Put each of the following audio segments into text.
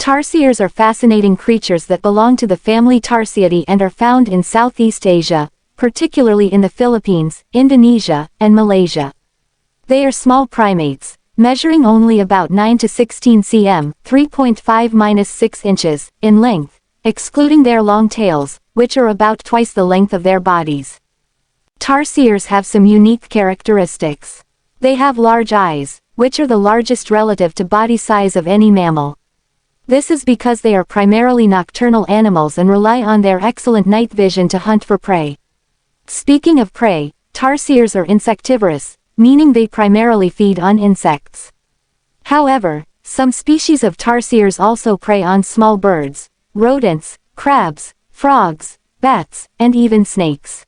Tarsiers are fascinating creatures that belong to the family Tarsiidae and are found in Southeast Asia, particularly in the Philippines, Indonesia, and Malaysia. They are small primates, measuring only about 9 to 16 cm, 3.5–6 inches, in length, excluding their long tails, which are about twice the length of their bodies. Tarsiers have some unique characteristics. They have large eyes, which are the largest relative to body size of any mammal. This is because they are primarily nocturnal animals and rely on their excellent night vision to hunt for prey. Speaking of prey, tarsiers are insectivorous, meaning they primarily feed on insects. However, some species of tarsiers also prey on small birds, rodents, crabs, frogs, bats, and even snakes.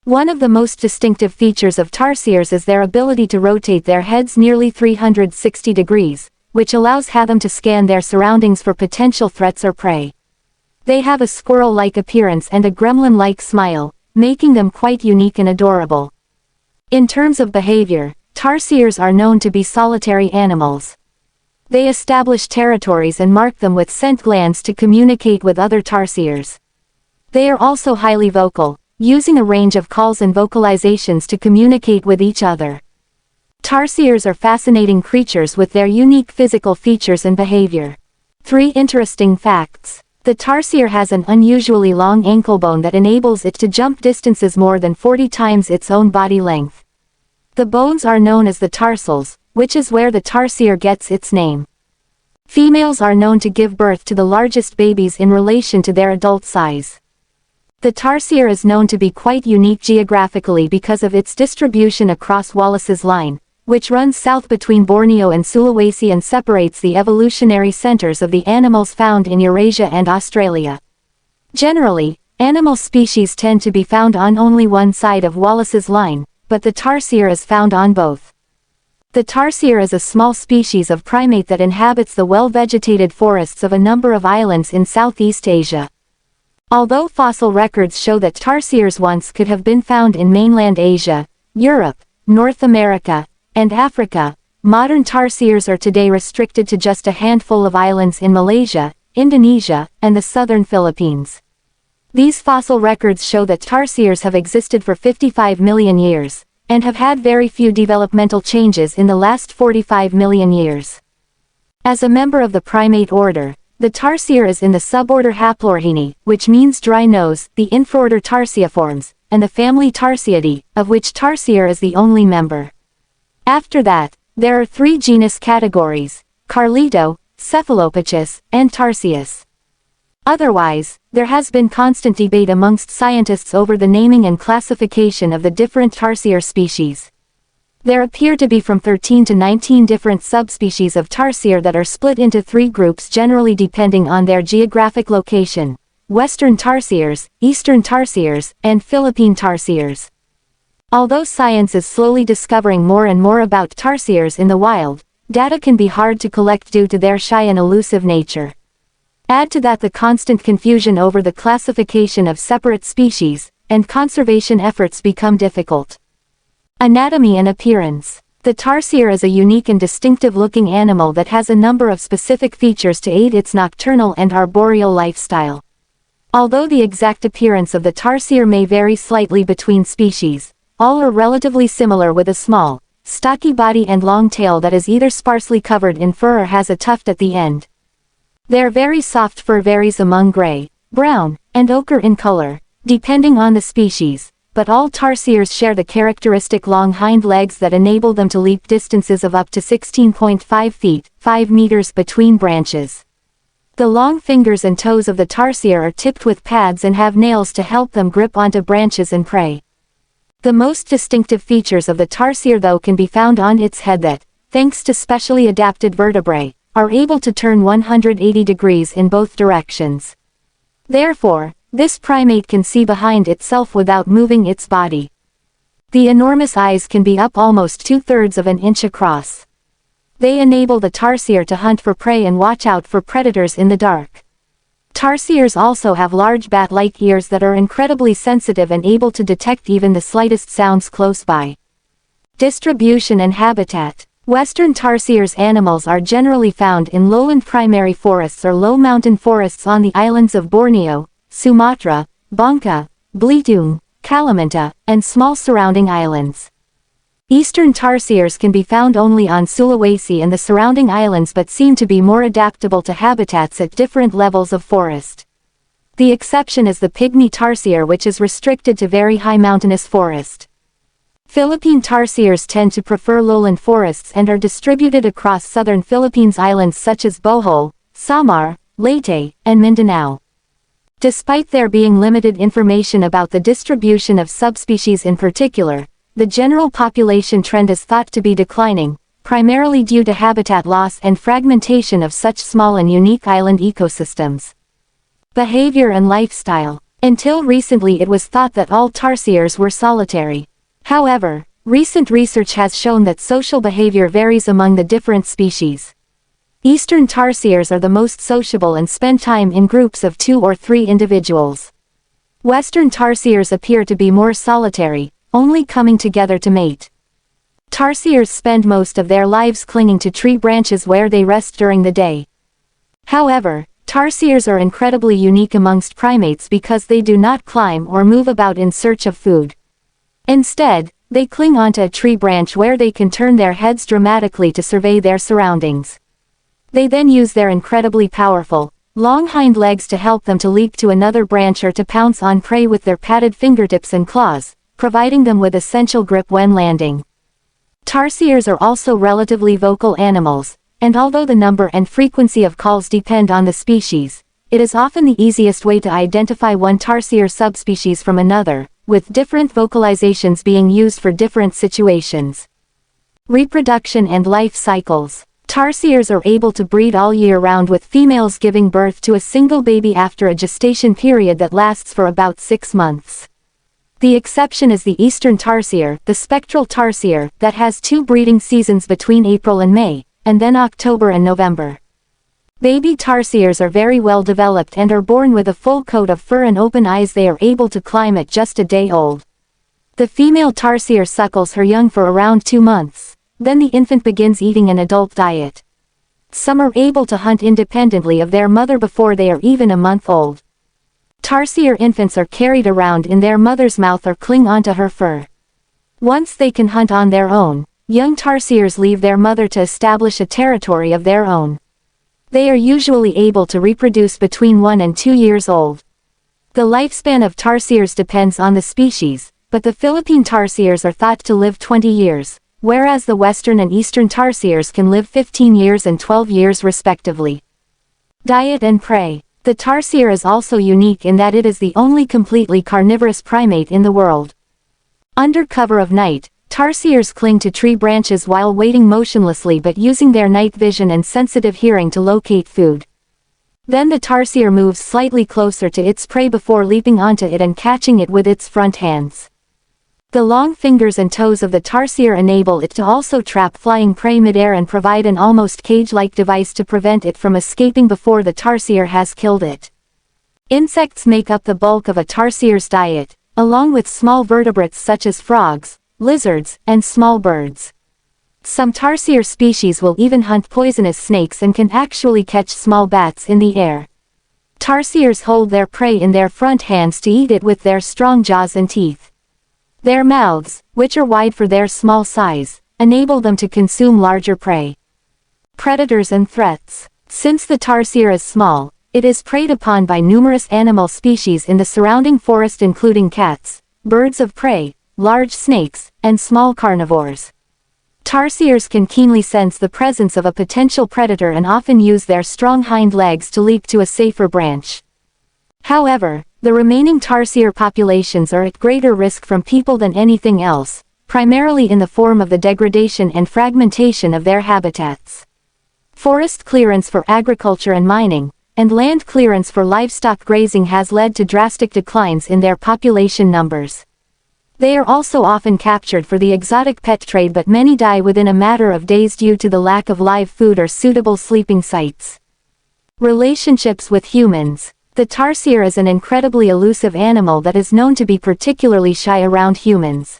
One of the most distinctive features of tarsiers is their ability to rotate their heads nearly 360 degrees, which allows them to scan their surroundings for potential threats or prey. They have a squirrel-like appearance and a gremlin-like smile, making them quite unique and adorable. In terms of behavior, tarsiers are known to be solitary animals. They establish territories and mark them with scent glands to communicate with other tarsiers. They are also highly vocal, using a range of calls and vocalizations to communicate with each other. Tarsiers are fascinating creatures with their unique physical features and behavior. 3 interesting facts. The tarsier has an unusually long ankle bone that enables it to jump distances more than 40 times its own body length. The bones are known as the tarsals, which is where the tarsier gets its name. Females are known to give birth to the largest babies in relation to their adult size. The tarsier is known to be quite unique geographically because of its distribution across Wallace's Line, which runs south between Borneo and Sulawesi and separates the evolutionary centers of the animals found in Eurasia and Australia. Generally, animal species tend to be found on only one side of Wallace's Line, but the tarsier is found on both. The tarsier is a small species of primate that inhabits the well-vegetated forests of a number of islands in Southeast Asia. Although fossil records show that tarsiers once could have been found in mainland Asia, Europe, North America, and Africa, modern tarsiers are today restricted to just a handful of islands in Malaysia, Indonesia, and the southern Philippines. These fossil records show that tarsiers have existed for 55 million years, and have had very few developmental changes in the last 45 million years. As a member of the primate order, the tarsier is in the suborder Haplorhini, which means dry nose, the infraorder Tarsiiformes, and the family Tarsiidae, of which tarsier is the only member. After that, there are 3 genus categories: Carlito, Cephalopachus, and Tarsius. Otherwise, there has been constant debate amongst scientists over the naming and classification of the different tarsier species. There appear to be from 13 to 19 different subspecies of tarsier that are split into 3 groups generally depending on their geographic location: Western tarsiers, Eastern tarsiers, and Philippine tarsiers. Although science is slowly discovering more and more about tarsiers in the wild, data can be hard to collect due to their shy and elusive nature. Add to that the constant confusion over the classification of separate species, and conservation efforts become difficult. Anatomy and appearance. The tarsier is a unique and distinctive-looking animal that has a number of specific features to aid its nocturnal and arboreal lifestyle. Although the exact appearance of the tarsier may vary slightly between species, all are relatively similar with a small, stocky body and long tail that is either sparsely covered in fur or has a tuft at the end. Their very soft fur varies among gray, brown, and ochre in color, depending on the species, but all tarsiers share the characteristic long hind legs that enable them to leap distances of up to 16.5 feet, 5 meters between branches. The long fingers and toes of the tarsier are tipped with pads and have nails to help them grip onto branches and prey. The most distinctive features of the tarsier though can be found on its head that, thanks to specially adapted vertebrae, are able to turn 180 degrees in both directions. Therefore, this primate can see behind itself without moving its body. The enormous eyes can be up almost 2/3 of an inch across. They enable the tarsier to hunt for prey and watch out for predators in the dark. Tarsiers also have large bat-like ears that are incredibly sensitive and able to detect even the slightest sounds close by. Distribution and habitat. Western Tarsier's animals are generally found in lowland primary forests or low mountain forests on the islands of Borneo, Sumatra, Bangka, Belitung, Kalimantan, and small surrounding islands. Eastern tarsiers can be found only on Sulawesi and the surrounding islands but seem to be more adaptable to habitats at different levels of forest. The exception is the pygmy tarsier, which is restricted to very high mountainous forest. Philippine tarsiers tend to prefer lowland forests and are distributed across southern Philippines islands such as Bohol, Samar, Leyte, and Mindanao. Despite there being limited information about the distribution of subspecies in particular, the general population trend is thought to be declining, primarily due to habitat loss and fragmentation of such small and unique island ecosystems. Behavior and lifestyle. Until recently it was thought that all tarsiers were solitary. However, recent research has shown that social behavior varies among the different species. Eastern tarsiers are the most sociable and spend time in groups of 2 or 3 individuals. Western tarsiers appear to be more solitary, only coming together to mate. Tarsiers spend most of their lives clinging to tree branches where they rest during the day. However, tarsiers are incredibly unique amongst primates because they do not climb or move about in search of food. Instead, they cling onto a tree branch where they can turn their heads dramatically to survey their surroundings. They then use their incredibly powerful, long hind legs to help them to leap to another branch or to pounce on prey with their padded fingertips and claws, providing them with essential grip when landing. Tarsiers are also relatively vocal animals, and although the number and frequency of calls depend on the species, it is often the easiest way to identify one tarsier subspecies from another, with different vocalizations being used for different situations. Reproduction and life cycles. Tarsiers are able to breed all year round, with females giving birth to a single baby after a gestation period that lasts for about 6 months. The exception is the eastern tarsier, the spectral tarsier, that has 2 breeding seasons between April and May, and then October and November. Baby tarsiers are very well developed and are born with a full coat of fur and open eyes. They are able to climb at just a day old. The female tarsier suckles her young for around 2 months, then the infant begins eating an adult diet. Some are able to hunt independently of their mother before they are even a month old. Tarsier infants are carried around in their mother's mouth or cling onto her fur. Once they can hunt on their own, young tarsiers leave their mother to establish a territory of their own. They are usually able to reproduce between 1 and 2 years old. The lifespan of tarsiers depends on the species, but the Philippine tarsiers are thought to live 20 years, whereas the western and eastern tarsiers can live 15 years and 12 years respectively. Diet and prey. The tarsier is also unique in that it is the only completely carnivorous primate in the world. Under cover of night, tarsiers cling to tree branches while waiting motionlessly but using their night vision and sensitive hearing to locate food. Then the tarsier moves slightly closer to its prey before leaping onto it and catching it with its front hands. The long fingers and toes of the tarsier enable it to also trap flying prey midair and provide an almost cage-like device to prevent it from escaping before the tarsier has killed it. Insects make up the bulk of a tarsier's diet, along with small vertebrates such as frogs, lizards, and small birds. Some tarsier species will even hunt poisonous snakes and can actually catch small bats in the air. Tarsiers hold their prey in their front hands to eat it with their strong jaws and teeth. Their mouths, which are wide for their small size, enable them to consume larger prey. Predators and threats. Since the tarsier is small, it is preyed upon by numerous animal species in the surrounding forest, including cats, birds of prey, large snakes, and small carnivores. Tarsiers can keenly sense the presence of a potential predator and often use their strong hind legs to leap to a safer branch. However, the remaining tarsier populations are at greater risk from people than anything else, primarily in the form of the degradation and fragmentation of their habitats. Forest clearance for agriculture and mining, and land clearance for livestock grazing has led to drastic declines in their population numbers. They are also often captured for the exotic pet trade, but many die within a matter of days due to the lack of live food or suitable sleeping sites. Relationships with humans. The tarsier is an incredibly elusive animal that is known to be particularly shy around humans.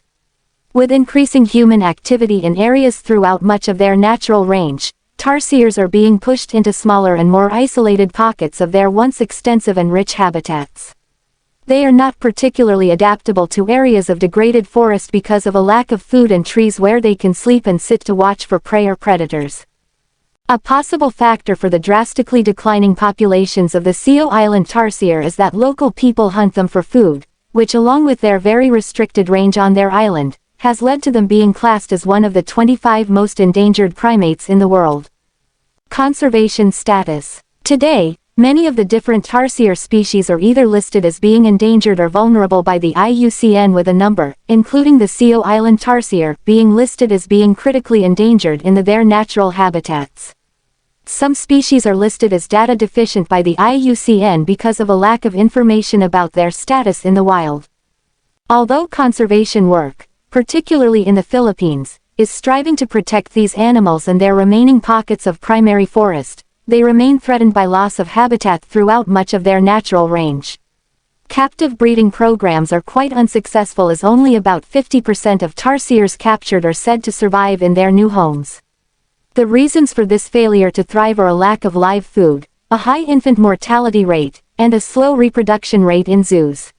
With increasing human activity in areas throughout much of their natural range, tarsiers are being pushed into smaller and more isolated pockets of their once extensive and rich habitats. They are not particularly adaptable to areas of degraded forest because of a lack of food and trees where they can sleep and sit to watch for prey or predators. A possible factor for the drastically declining populations of the Sio Island tarsier is that local people hunt them for food, which along with their very restricted range on their island, has led to them being classed as one of the 25 most endangered primates in the world. Conservation status. Today, many of the different tarsier species are either listed as being endangered or vulnerable by the IUCN with a number, including the Sio Island tarsier, being listed as being critically endangered in their natural habitats. Some species are listed as data deficient by the IUCN because of a lack of information about their status in the wild. Although conservation work, particularly in the Philippines, is striving to protect these animals and their remaining pockets of primary forest, they remain threatened by loss of habitat throughout much of their natural range. Captive breeding programs are quite unsuccessful as only about 50% of tarsiers captured are said to survive in their new homes. The reasons for this failure to thrive are a lack of live food, a high infant mortality rate, and a slow reproduction rate in zoos.